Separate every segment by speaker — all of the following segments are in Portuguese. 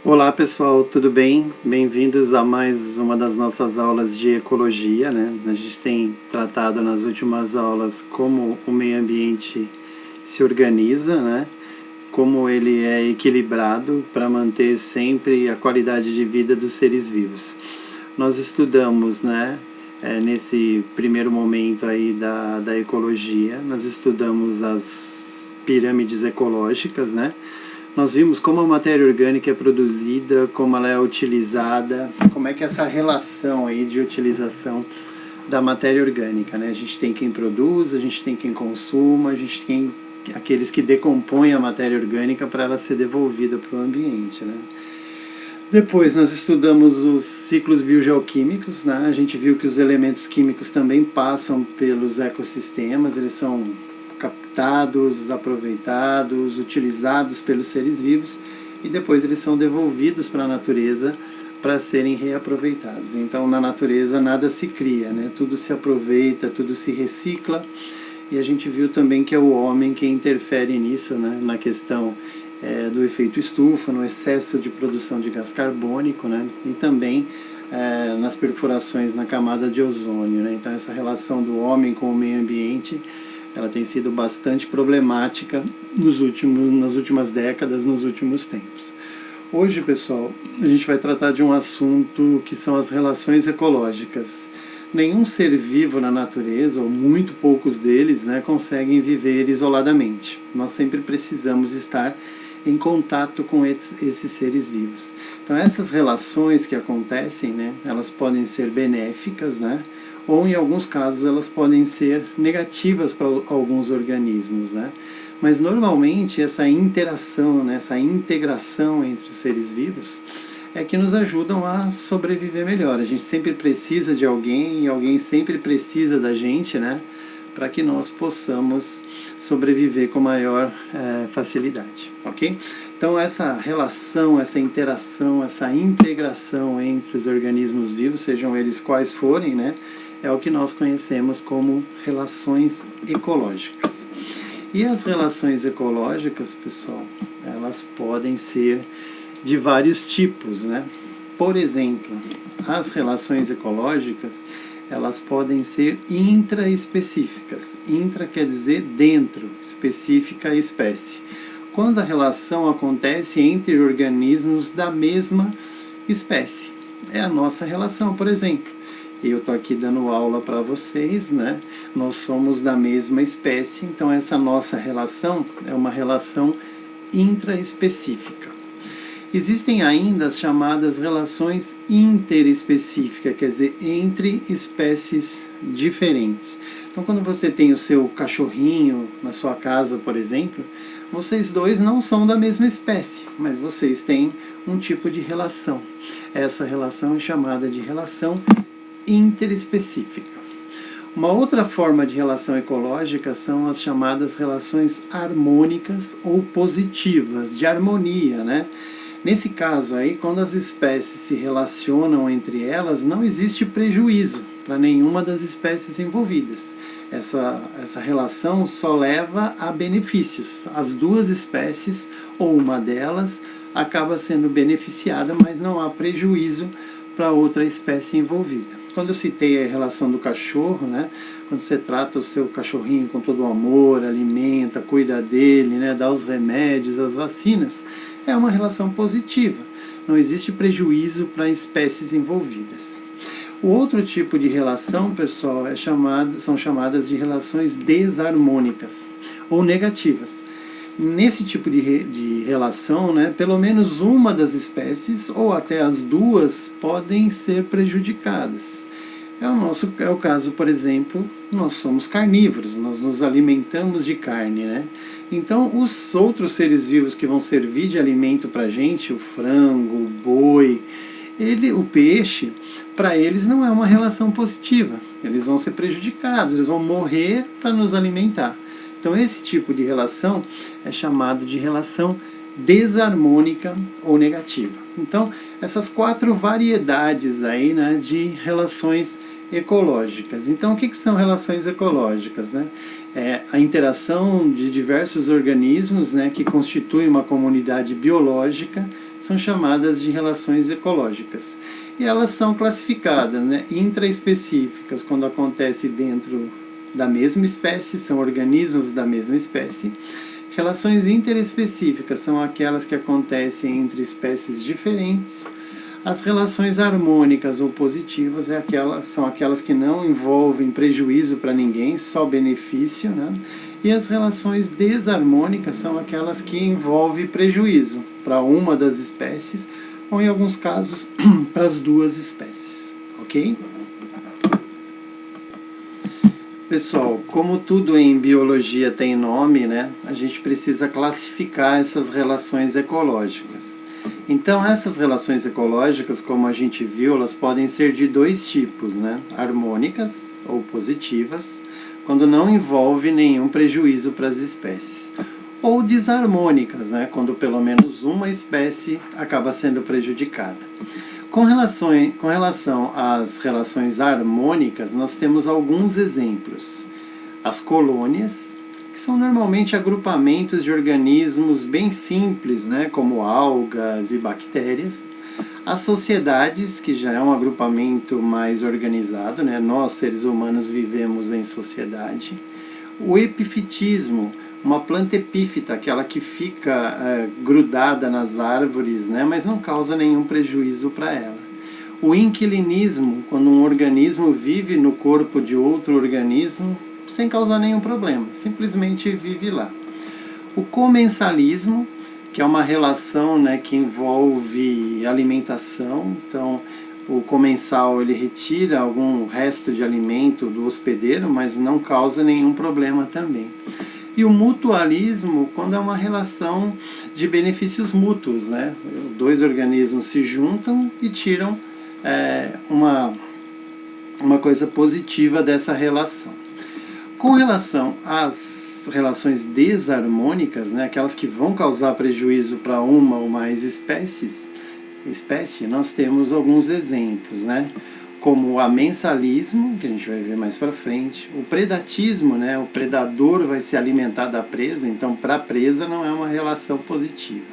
Speaker 1: Olá pessoal, tudo bem? Bem-vindos a mais uma das nossas aulas de ecologia, né? A gente tem tratado nas últimas aulas como o meio ambiente se organiza, né? Como ele é equilibrado para manter sempre a qualidade de vida dos seres vivos. Nós estudamos, né? Nesse primeiro momento aí da ecologia, nós estudamos as pirâmides ecológicas, né? Nós vimos como a matéria orgânica é produzida, como ela é utilizada, como é que é essa relação aí de utilização da matéria orgânica, né? A gente tem quem produz, a gente tem quem consuma, a gente tem aqueles que decompõem a matéria orgânica para ela ser devolvida para o ambiente, né? Depois nós estudamos os ciclos biogeoquímicos, né? A gente viu que os elementos químicos também passam pelos ecossistemas, eles são captados, aproveitados, utilizados pelos seres vivos e depois eles são devolvidos para a natureza para serem reaproveitados. Então na natureza nada se cria, né? Tudo se aproveita, tudo se recicla, e a gente viu também que é o homem que interfere nisso, né? Na questão do efeito estufa, no excesso de produção de gás carbônico, né? E também nas perfurações na camada de ozônio, né? Então essa relação do homem com o meio ambiente, ela tem sido bastante problemática nas últimas décadas, nos últimos tempos. Hoje, pessoal, a gente vai tratar de um assunto que são as relações ecológicas. Nenhum ser vivo na natureza, ou muito poucos deles, né, conseguem viver isoladamente. Nós sempre precisamos estar em contato com esses seres vivos. Então essas relações que acontecem, né, elas podem ser benéficas, né, ou em alguns casos elas podem ser negativas para alguns organismos, né? Mas normalmente essa interação, né, essa integração entre os seres vivos é que nos ajudam a sobreviver melhor. A gente sempre precisa de alguém e alguém sempre precisa da gente, né, para que nós possamos sobreviver com maior facilidade, ok? Então essa relação, essa interação, essa integração entre os organismos vivos, sejam eles quais forem, né, é o que nós conhecemos como relações ecológicas. E as relações ecológicas, pessoal, elas podem ser de vários tipos, né? Por exemplo, as relações ecológicas, elas podem ser intraespecíficas. Intra quer dizer dentro, específica espécie. Quando a relação acontece entre organismos da mesma espécie. É a nossa relação, por exemplo. Eu estou aqui dando aula para vocês, né? Nós somos da mesma espécie, então essa nossa relação é uma relação intraespecífica. Existem ainda as chamadas relações interespecíficas, quer dizer, entre espécies diferentes. Então quando você tem o seu cachorrinho na sua casa, por exemplo, vocês dois não são da mesma espécie, mas vocês têm um tipo de relação. Essa relação é chamada de relação interespecífica. Uma outra forma de relação ecológica são as chamadas relações harmônicas ou positivas, de harmonia, né? Nesse caso aí, quando as espécies se relacionam entre elas, não existe prejuízo para nenhuma das espécies envolvidas. Essa relação só leva a benefícios. As duas espécies, ou uma delas, acaba sendo beneficiada, mas não há prejuízo para outra espécie envolvida. Quando eu citei a relação do cachorro, né, quando você trata o seu cachorrinho com todo o amor, alimenta, cuida dele, né, dá os remédios, as vacinas, é uma relação positiva. Não existe prejuízo para espécies envolvidas. O outro tipo de relação, pessoal, são chamadas de relações desarmônicas ou negativas. Nesse tipo de relação, né, pelo menos uma das espécies, ou até as duas, podem ser prejudicadas. É o caso, por exemplo, nós somos carnívoros, nós nos alimentamos de carne, né? Então, os outros seres vivos que vão servir de alimento para a gente, o frango, o boi, o peixe, para eles não é uma relação positiva. Eles vão ser prejudicados, eles vão morrer para nos alimentar. Então esse tipo de relação é chamado de relação desarmônica ou negativa. Então essas 4 variedades aí, né, de relações ecológicas. Então o que são relações ecológicas, né? a interação de diversos organismos, né, que constituem uma comunidade biológica, são chamadas de relações ecológicas. E elas são classificadas, né, intraespecíficas, quando acontece dentro da mesma espécie, são organismos da mesma espécie. Relações interespecíficas são aquelas que acontecem entre espécies diferentes. As relações harmônicas ou positivas são aquelas que não envolvem prejuízo para ninguém, só benefício, né? E as relações desarmônicas são aquelas que envolvem prejuízo para uma das espécies, ou em alguns casos, para as duas espécies, ok? Pessoal, como tudo em biologia tem nome, né? A gente precisa classificar essas relações ecológicas. Então, essas relações ecológicas, como a gente viu, elas podem ser de dois tipos, né? Harmônicas ou positivas, quando não envolve nenhum prejuízo para as espécies. Ou desarmônicas, né? Quando pelo menos uma espécie acaba sendo prejudicada. Com relação às relações harmônicas, nós temos alguns exemplos. As colônias, que são normalmente agrupamentos de organismos bem simples, né, como algas e bactérias. As sociedades, que já é um agrupamento mais organizado, né, nós seres humanos vivemos em sociedade. O epifitismo, uma planta epífita, aquela que fica grudada nas árvores, né, mas não causa nenhum prejuízo para ela. O inquilinismo, quando um organismo vive no corpo de outro organismo, sem causar nenhum problema, simplesmente vive lá. O comensalismo, que é uma relação, né, que envolve alimentação, então o comensal ele retira algum resto de alimento do hospedeiro, mas não causa nenhum problema também. E o mutualismo, quando é uma relação de benefícios mútuos, né? Dois organismos se juntam e tiram uma coisa positiva dessa relação. Com relação às relações desarmônicas, né, aquelas que vão causar prejuízo para uma ou mais espécie, nós temos alguns exemplos, né, como o amensalismo, que a gente vai ver mais para frente, o predatismo, né, o predador vai se alimentar da presa, então para a presa não é uma relação positiva.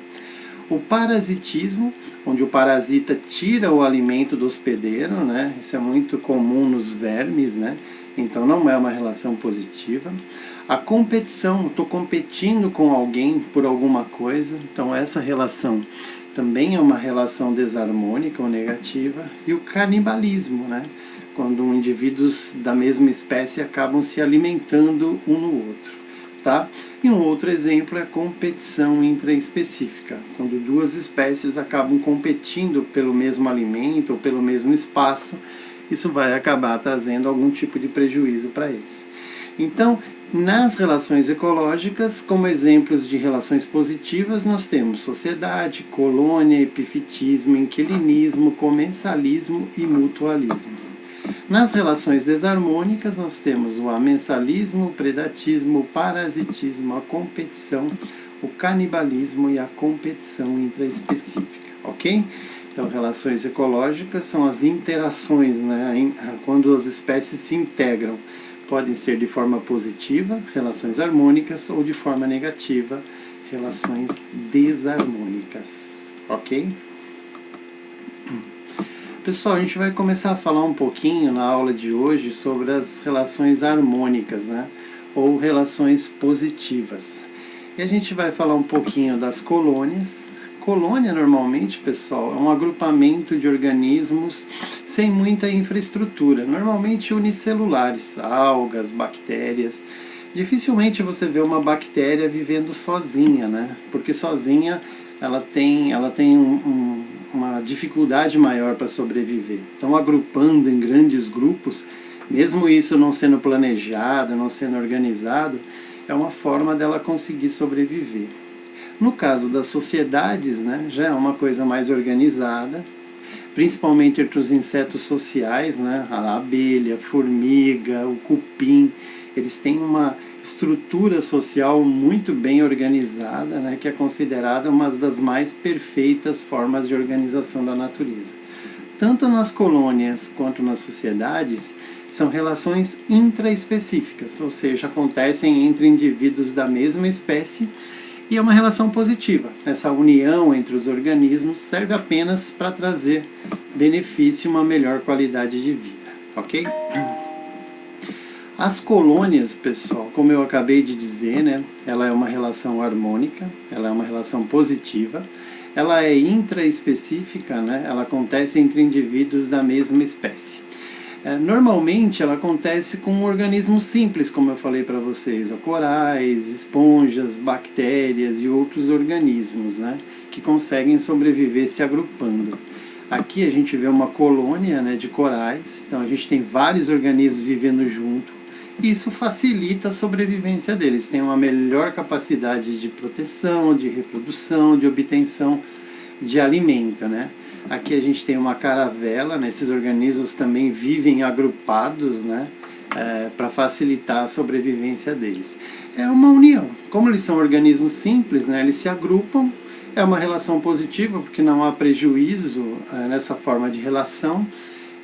Speaker 1: O parasitismo, onde o parasita tira o alimento do hospedeiro, né, isso é muito comum nos vermes, né, então não é uma relação positiva. A competição, estou competindo com alguém por alguma coisa, então essa relação também é uma relação desarmônica ou negativa. E o canibalismo, né? Quando indivíduos da mesma espécie acabam se alimentando um no outro. Tá? E um outro exemplo é a competição intraespecífica, quando duas espécies acabam competindo pelo mesmo alimento ou pelo mesmo espaço, isso vai acabar trazendo algum tipo de prejuízo para eles. Então, nas relações ecológicas, como exemplos de relações positivas, nós temos sociedade, colônia, epifitismo, inquilinismo, comensalismo e mutualismo. Nas relações desarmônicas, nós temos o amensalismo, o predatismo, o parasitismo, a competição, o canibalismo e a competição intraespecífica, ok? Então, relações ecológicas são as interações, né, quando as espécies se integram. Podem ser de forma positiva, relações harmônicas, ou de forma negativa, relações desarmônicas, ok? Pessoal, a gente vai começar a falar um pouquinho na aula de hoje sobre as relações harmônicas, né, ou relações positivas. E a gente vai falar um pouquinho das colônias. Colônia, normalmente, pessoal, é um agrupamento de organismos sem muita infraestrutura, normalmente unicelulares, algas, bactérias. Dificilmente você vê uma bactéria vivendo sozinha, né? Porque sozinha ela tem uma dificuldade maior para sobreviver. Então, agrupando em grandes grupos, mesmo isso não sendo planejado, não sendo organizado, é uma forma dela conseguir sobreviver. No caso das sociedades, né, já é uma coisa mais organizada, principalmente entre os insetos sociais, né, a abelha, a formiga, o cupim, eles têm uma estrutura social muito bem organizada, né, que é considerada uma das mais perfeitas formas de organização da natureza. tanto nas colônias quanto nas sociedades, são relações intraespecíficas, ou seja, acontecem entre indivíduos da mesma espécie e é uma relação positiva. Essa união entre os organismos serve apenas para trazer benefício e uma melhor qualidade de vida, ok? As colônias, pessoal, como eu acabei de dizer, né, ela é uma relação harmônica, ela é uma relação positiva, ela é intraespecífica, né, ela acontece entre indivíduos da mesma espécie. Normalmente ela acontece com organismos simples, como eu falei para vocês, corais, esponjas, bactérias e outros organismos, né, que conseguem sobreviver se agrupando. Aqui a gente vê uma colônia, né, de corais, então a gente tem vários organismos vivendo junto, e isso facilita a sobrevivência deles, tem uma melhor capacidade de proteção, de reprodução, de obtenção de alimento, né? Aqui a gente tem uma caravela, né? Esses organismos também vivem agrupados, né? Para facilitar a sobrevivência deles. É uma união. Como eles são organismos simples, né? Eles se agrupam, é uma relação positiva, porque não há prejuízo nessa forma de relação,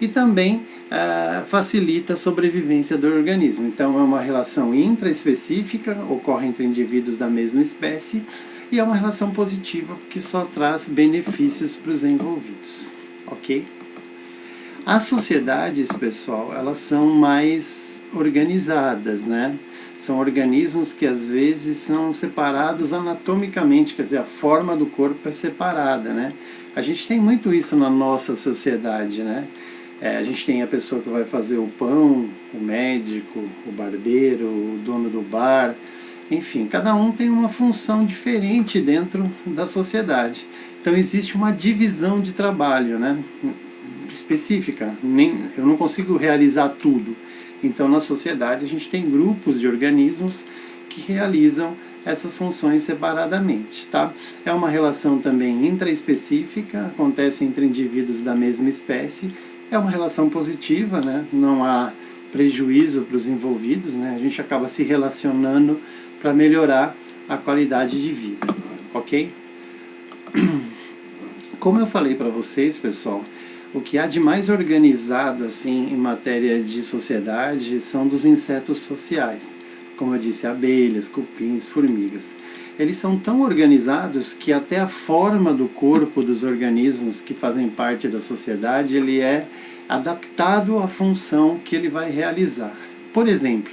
Speaker 1: e também facilita a sobrevivência do organismo. Então é uma relação intraespecífica, ocorre entre indivíduos da mesma espécie, e é uma relação positiva que só traz benefícios para os envolvidos, ok? As sociedades, pessoal, elas são mais organizadas, né? São organismos que às vezes são separados anatomicamente, quer dizer, a forma do corpo é separada, né? A gente tem muito isso na nossa sociedade, né? A gente tem a pessoa que vai fazer o pão, o médico, o barbeiro, o dono do bar, enfim, cada um tem uma função diferente dentro da sociedade. Então existe uma divisão de trabalho, né, específica, eu não consigo realizar tudo. Então na sociedade a gente tem grupos de organismos que realizam essas funções separadamente, tá? É uma relação também intraespecífica, acontece entre indivíduos da mesma espécie, é uma relação positiva, né? Não há prejuízo para os envolvidos, né? A gente acaba se relacionando para melhorar a qualidade de vida, ok? Como eu falei para vocês, pessoal, o que há de mais organizado assim em matéria de sociedade são dos insetos sociais, como eu disse, abelhas, cupins, formigas. Eles são tão organizados que até a forma do corpo dos organismos que fazem parte da sociedade, ele é adaptado à função que ele vai realizar. Por exemplo,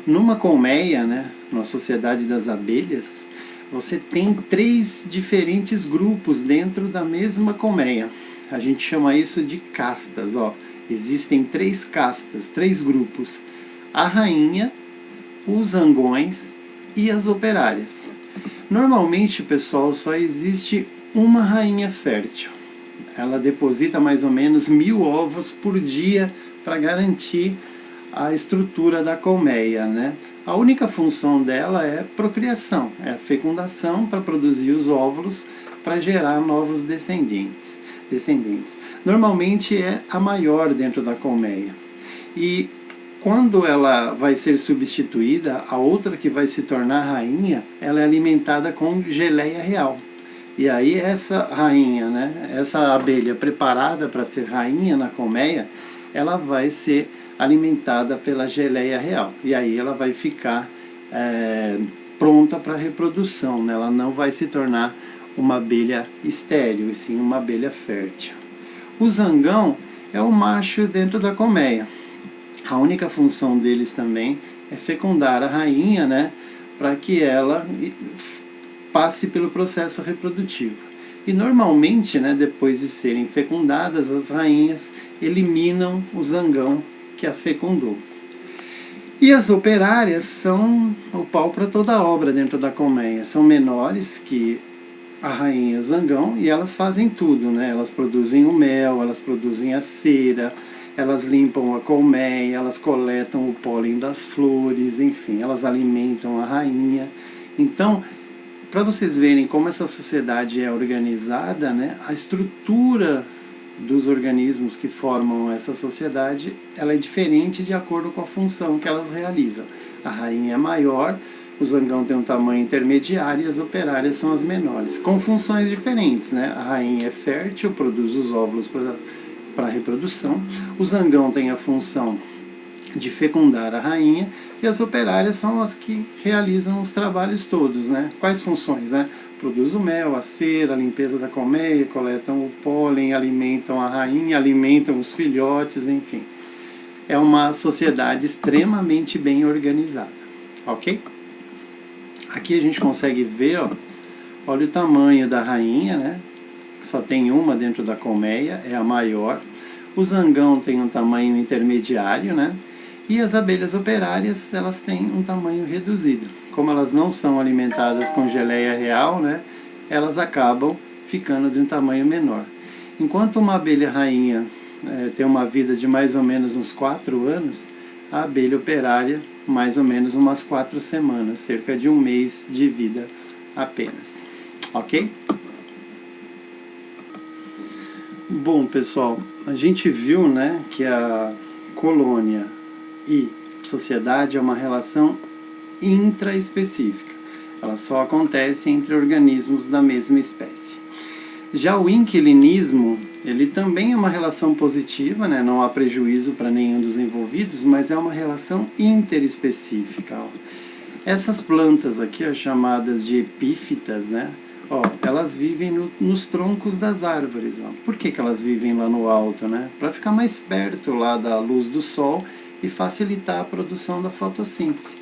Speaker 1: numa colmeia, né, na sociedade das abelhas, você tem 3 diferentes grupos dentro da mesma colmeia. A gente chama isso de castas, ó. Existem 3 castas, 3 grupos. A rainha, os zangões e as operárias. Normalmente, pessoal, só existe uma rainha fértil. Ela deposita mais ou menos 1000 ovos por dia para garantir a estrutura da colmeia, né? A única função dela é procriação, é a fecundação para produzir os óvulos para gerar novos descendentes. Normalmente é a maior dentro da colmeia. E quando ela vai ser substituída, a outra que vai se tornar rainha, ela é alimentada com geleia real. E aí essa rainha, né, essa abelha preparada para ser rainha na colmeia, ela vai ser alimentada pela geleia real. E aí ela vai ficar pronta para reprodução, né? Ela não vai se tornar uma abelha estéril, e sim uma abelha fértil. O zangão é o macho dentro da colmeia. A única função deles também é fecundar a rainha, né, para que ela passe pelo processo reprodutivo. E normalmente, né, depois de serem fecundadas, as rainhas eliminam o zangão que a fecundou. E as operárias são o pau para toda a obra dentro da colmeia. São menores que a rainha e o zangão e elas fazem tudo, né? Elas produzem o mel, elas produzem a cera, elas limpam a colmeia, elas coletam o pólen das flores, enfim, elas alimentam a rainha. Então, para vocês verem como essa sociedade é organizada, né, a estrutura dos organismos que formam essa sociedade, ela é diferente de acordo com a função que elas realizam. A rainha é maior, o zangão tem um tamanho intermediário e as operárias são as menores, com funções diferentes, né? A rainha é fértil, produz os óvulos para a reprodução, o zangão tem a função de fecundar a rainha, e as operárias são as que realizam os trabalhos todos, né? Quais funções, né? Produz o mel, a cera, a limpeza da colmeia, coletam o pólen, alimentam a rainha, alimentam os filhotes, enfim. É uma sociedade extremamente bem organizada, ok? Aqui a gente consegue ver, ó, olha o tamanho da rainha, né? Só tem uma dentro da colmeia, é a maior. O zangão tem um tamanho intermediário, né? E as abelhas operárias, elas têm um tamanho reduzido. Como elas não são alimentadas com geleia real, né? Elas acabam ficando de um tamanho menor. Enquanto uma abelha rainha tem uma vida de mais ou menos uns 4 anos, a abelha operária, mais ou menos umas 4 semanas, cerca de um mês de vida apenas. Ok? Bom, pessoal, a gente viu, né, que a colônia e sociedade é uma relação intraespecífica. Ela só acontece entre organismos da mesma espécie. Já o inquilinismo, ele também é uma relação positiva, né? Não há prejuízo para nenhum dos envolvidos, mas é uma relação interespecífica. Ó. Essas plantas aqui, ó, chamadas de epífitas, né? Ó, elas vivem nos troncos das árvores. Ó. Por que elas vivem lá no alto, né? Para ficar mais perto lá da luz do sol e facilitar a produção da fotossíntese.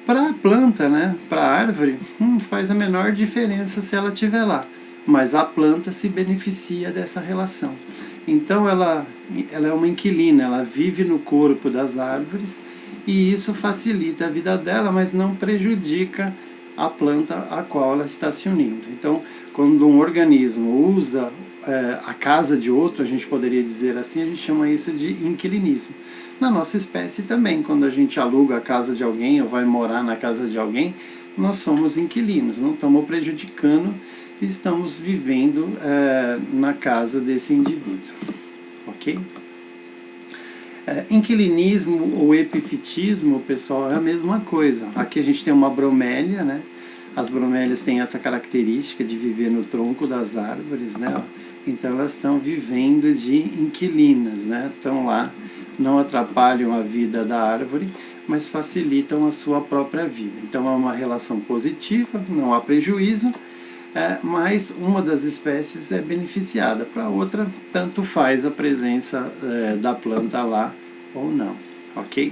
Speaker 1: Para a planta, né? Para a árvore, faz a menor diferença se ela estiver lá. Mas a planta se beneficia dessa relação. Então ela é uma inquilina, ela vive no corpo das árvores e isso facilita a vida dela, mas não prejudica a planta a qual ela está se unindo. Então, quando um organismo usa a casa de outro, a gente poderia dizer assim, a gente chama isso de inquilinismo. Na nossa espécie também, quando a gente aluga a casa de alguém ou vai morar na casa de alguém, nós somos inquilinos, não estamos prejudicando, estamos vivendo na casa desse indivíduo. Ok? Inquilinismo ou epifitismo, pessoal, é a mesma coisa. Aqui a gente tem uma bromélia, né? As bromélias têm essa característica de viver no tronco das árvores, né? Então elas estão vivendo de inquilinas, né? Estão lá, não atrapalham a vida da árvore, mas facilitam a sua própria vida. Então é uma relação positiva, não há prejuízo, mas uma das espécies é beneficiada, para a outra tanto faz a presença da planta lá ou não, ok?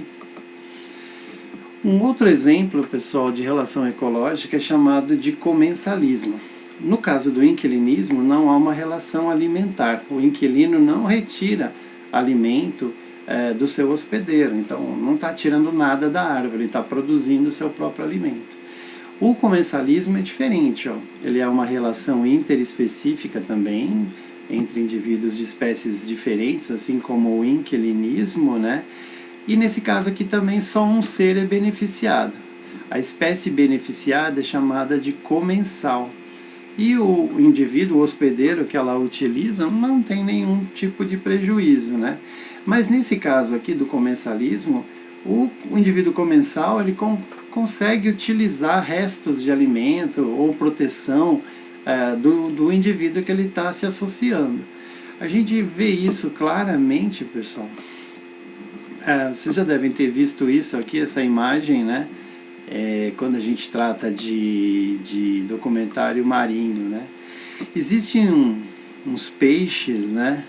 Speaker 1: Um outro exemplo, pessoal, de relação ecológica é chamado de comensalismo. No caso do inquilinismo, não há uma relação alimentar. O inquilino não retira alimento do seu hospedeiro, então não está tirando nada da árvore, está produzindo o seu próprio alimento. O comensalismo é diferente, ó. Ele é uma relação interespecífica também, entre indivíduos de espécies diferentes, assim como o inquilinismo, né? E nesse caso aqui também só um ser é beneficiado. A espécie beneficiada é chamada de comensal. E o indivíduo, o hospedeiro que ela utiliza, não tem nenhum tipo de prejuízo, né? Mas nesse caso aqui do comensalismo, o indivíduo comensal ele consegue utilizar restos de alimento ou proteção do indivíduo que ele está se associando. A gente vê isso claramente, pessoal. Vocês já devem ter visto isso aqui, essa imagem, né? Quando a gente trata de documentário marinho, né? Existem uns peixes, né?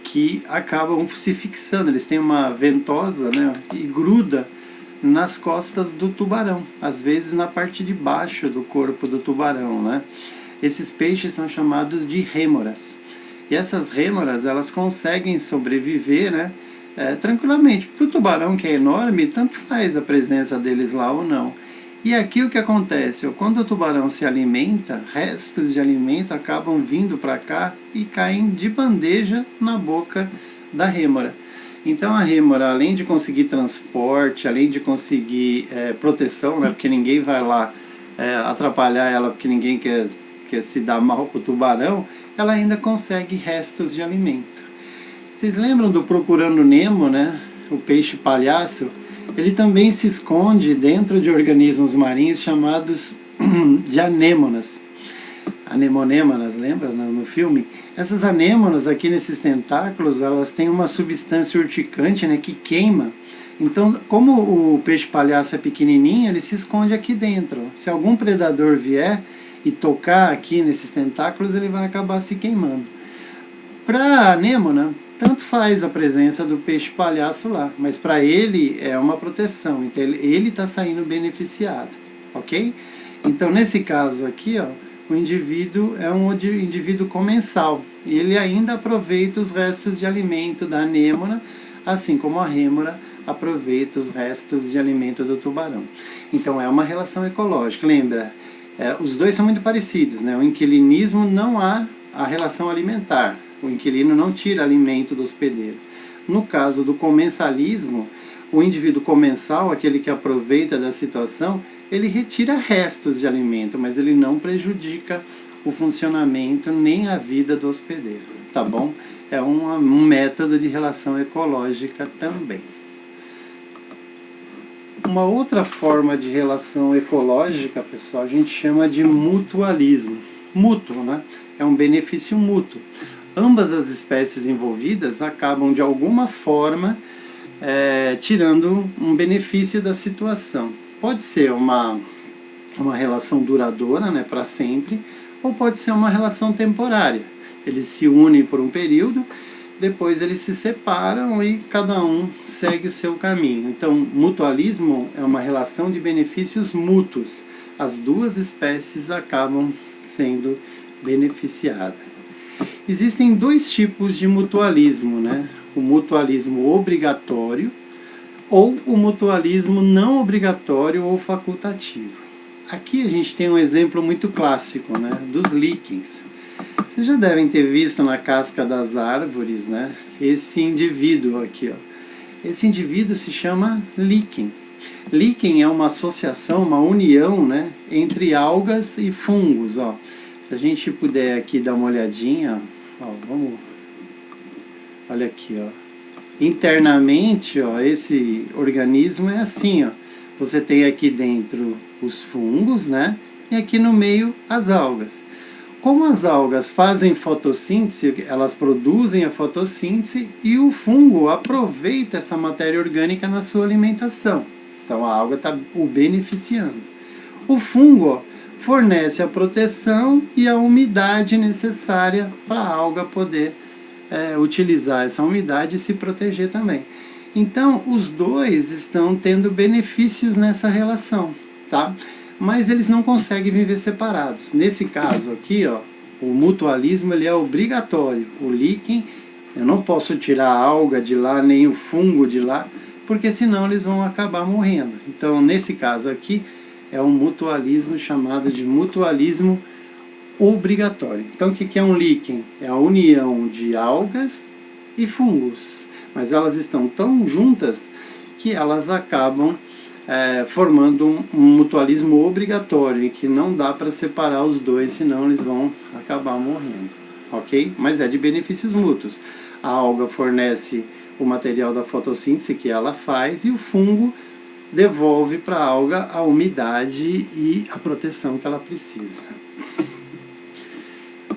Speaker 1: Que acabam se fixando, eles têm uma ventosa, né? E gruda nas costas do tubarão, às vezes na parte de baixo do corpo do tubarão, né? Esses peixes são chamados de rêmoras. E essas rêmoras, elas conseguem sobreviver, né? Tranquilamente. Para o tubarão, que é enorme, tanto faz a presença deles lá ou não. E aqui o que acontece? Quando o tubarão se alimenta, restos de alimento acabam vindo para cá e caem de bandeja na boca da rêmora. Então a rêmora, além de conseguir transporte, além de conseguir proteção, né, porque ninguém vai lá atrapalhar ela, porque ninguém quer se dar mal com o tubarão, ela ainda consegue restos de alimento. Vocês lembram do Procurando Nemo, né? O peixe palhaço? Ele também se esconde dentro de organismos marinhos chamados de anêmonas. anemonêmonas, lembra no filme? Essas anêmonas aqui nesses tentáculos, elas têm uma substância urticante, né, que queima. Então, como o peixe-palhaço é pequenininho, ele se esconde aqui dentro. Se algum predador vier e tocar aqui nesses tentáculos, ele vai acabar se queimando. Para a anêmona, tanto faz a presença do peixe-palhaço lá, mas para ele é uma proteção, então ele está saindo beneficiado, ok? Então, nesse caso aqui, ó, o indivíduo é um indivíduo comensal, e ele ainda aproveita os restos de alimento da anêmona, assim como a rêmora aproveita os restos de alimento do tubarão. Então, é uma relação ecológica, lembra? Os dois são muito parecidos, né? O inquilinismo não há a relação alimentar, o inquilino não tira alimento do hospedeiro. No caso do comensalismo, o indivíduo comensal, aquele que aproveita da situação, ele retira restos de alimento, mas ele não prejudica o funcionamento nem a vida do hospedeiro, tá bom? É um método de relação ecológica também. Uma outra forma de relação ecológica, pessoal, a gente chama de mutualismo. Mútuo, né? É um benefício mútuo. Ambas as espécies envolvidas acabam de alguma forma tirando um benefício da situação. Pode ser uma relação duradoura, né, para sempre, ou pode ser uma relação temporária. Eles se unem por um período, depois eles se separam e cada um segue o seu caminho. Então, mutualismo é uma relação de benefícios mútuos. As duas espécies acabam sendo beneficiadas. Existem dois tipos de mutualismo, né? O mutualismo obrigatório ou o mutualismo não obrigatório ou facultativo. Aqui a gente tem um exemplo muito clássico, né? Dos líquens. Vocês já devem ter visto na casca das árvores, né? Esse indivíduo aqui, ó. Esse indivíduo se chama líquen. Líquen é uma associação, uma união, né, entre algas e fungos, ó. Se a gente puder aqui dar uma olhadinha, ó, olha aqui, ó. Internamente, ó, esse organismo é assim, ó. Você tem aqui dentro os fungos, né? E aqui no meio as algas. Como as algas fazem fotossíntese, elas produzem a fotossíntese e o fungo aproveita essa matéria orgânica na sua alimentação. Então a alga está o beneficiando. O fungo, ó, fornece a proteção e a umidade necessária para a alga poder utilizar essa umidade e se proteger também. Então, os dois estão tendo benefícios nessa relação, tá? Mas eles não conseguem viver separados. Nesse caso aqui, ó, o mutualismo ele é obrigatório. O líquen, eu não posso tirar a alga de lá, nem o fungo de lá, porque senão eles vão acabar morrendo. Então, nesse caso aqui, é um mutualismo chamado de mutualismo obrigatório. Então, o que é um líquen? É a união de algas e fungos. Mas elas estão tão juntas que elas acabam formando um mutualismo obrigatório, em que não dá para separar os dois, senão eles vão acabar morrendo. Ok? Mas é de benefícios mútuos. A alga fornece o material da fotossíntese que ela faz e o fungo devolve para a alga a umidade e a proteção que ela precisa.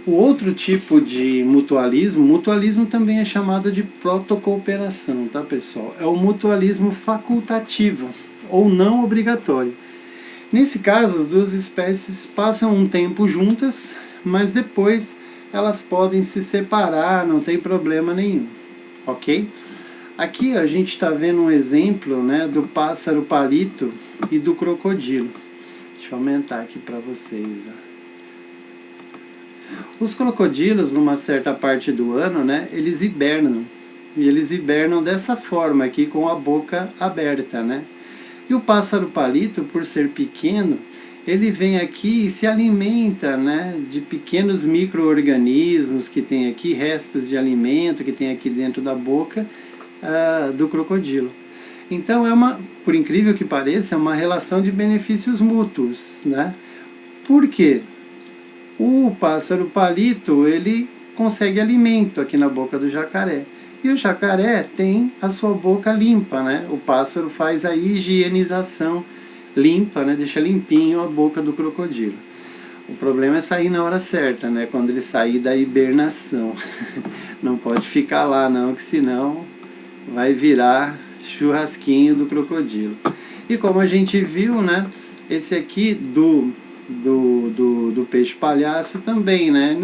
Speaker 1: O outro tipo de mutualismo também é chamado de protocooperação, tá, pessoal? É o mutualismo facultativo ou não obrigatório. Nesse caso, as duas espécies passam um tempo juntas, mas depois elas podem se separar, não tem problema nenhum, ok? Aqui a gente está vendo um exemplo, né, do pássaro palito e do crocodilo. Deixa eu aumentar aqui para vocês, ó. Os crocodilos, numa certa parte do ano, né, eles hibernam. E eles hibernam dessa forma aqui, com a boca aberta, né? E o pássaro palito, por ser pequeno, ele vem aqui e se alimenta, né, de pequenos micro-organismos que tem aqui, restos de alimento que tem aqui dentro da boca do crocodilo. Então, por incrível que pareça, é uma relação de benefícios mútuos, né? Por quê? O pássaro palito, ele consegue alimento aqui na boca do jacaré. E o jacaré tem a sua boca limpa, né? O pássaro faz a higienização limpa, né? Deixa limpinho a boca do crocodilo. O problema é sair na hora certa, né? Quando ele sair da hibernação. Não pode ficar lá não, que senão vai virar churrasquinho do crocodilo. E como a gente viu, né? Esse aqui do peixe palhaço também, né?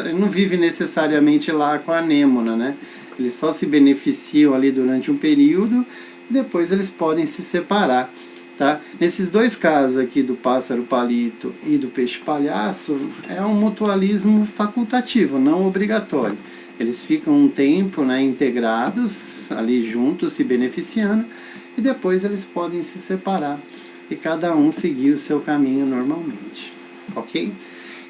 Speaker 1: Ele não vive necessariamente lá com a anêmona, né? Eles só se beneficiam ali durante um período e depois eles podem se separar. Tá? Nesses dois casos aqui do pássaro palito e do peixe palhaço, é um mutualismo facultativo, não obrigatório. Eles ficam um tempo, né, integrados, ali juntos, se beneficiando, e depois eles podem se separar e cada um seguir o seu caminho normalmente. Ok?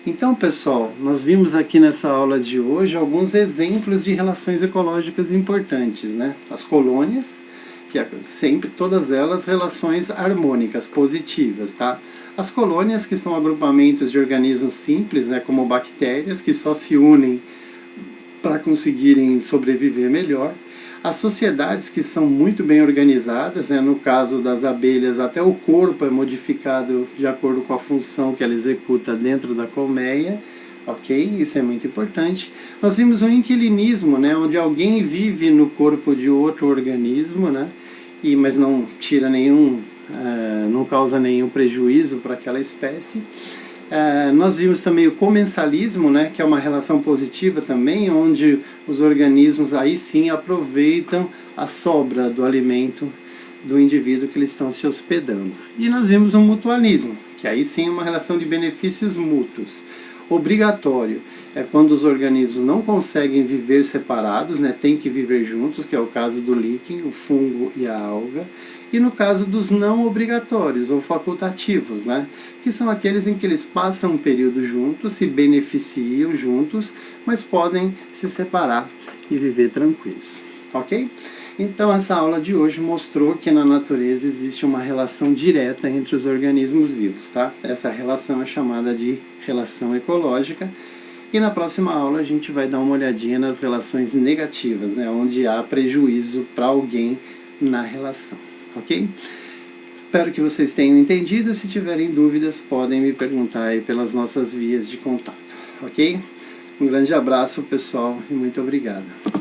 Speaker 1: Então, pessoal, nós vimos aqui nessa aula de hoje alguns exemplos de relações ecológicas importantes, né? As colônias, que é sempre, todas elas, relações harmônicas, positivas, tá? As colônias, que são agrupamentos de organismos simples, né, como bactérias, que só se unem para conseguirem sobreviver melhor. As sociedades, que são muito bem organizadas, né, no caso das abelhas, até o corpo é modificado de acordo com a função que ela executa dentro da colmeia. Ok? Isso é muito importante. Nós vimos um inquilinismo, né, onde alguém vive no corpo de outro organismo, né, mas não tira nenhum, não causa nenhum prejuízo para aquela espécie. Nós vimos também o comensalismo, né, que é uma relação positiva também, onde os organismos aí sim aproveitam a sobra do alimento do indivíduo que eles estão se hospedando. E nós vimos um mutualismo, que aí sim é uma relação de benefícios mútuos. Obrigatório é quando os organismos não conseguem viver separados, né, tem que viver juntos, que é o caso do líquen, o fungo e a alga. E no caso dos não obrigatórios ou facultativos, né, que são aqueles em que eles passam um período juntos, se beneficiam juntos, mas podem se separar e viver tranquilos. Ok? Então essa aula de hoje mostrou que na natureza existe uma relação direta entre os organismos vivos, tá? Essa relação é chamada de relação ecológica. E na próxima aula a gente vai dar uma olhadinha nas relações negativas, né, onde há prejuízo para alguém na relação, ok? Espero que vocês tenham entendido. Se tiverem dúvidas, podem me perguntar aí pelas nossas vias de contato, ok? Um grande abraço, pessoal, e muito obrigado.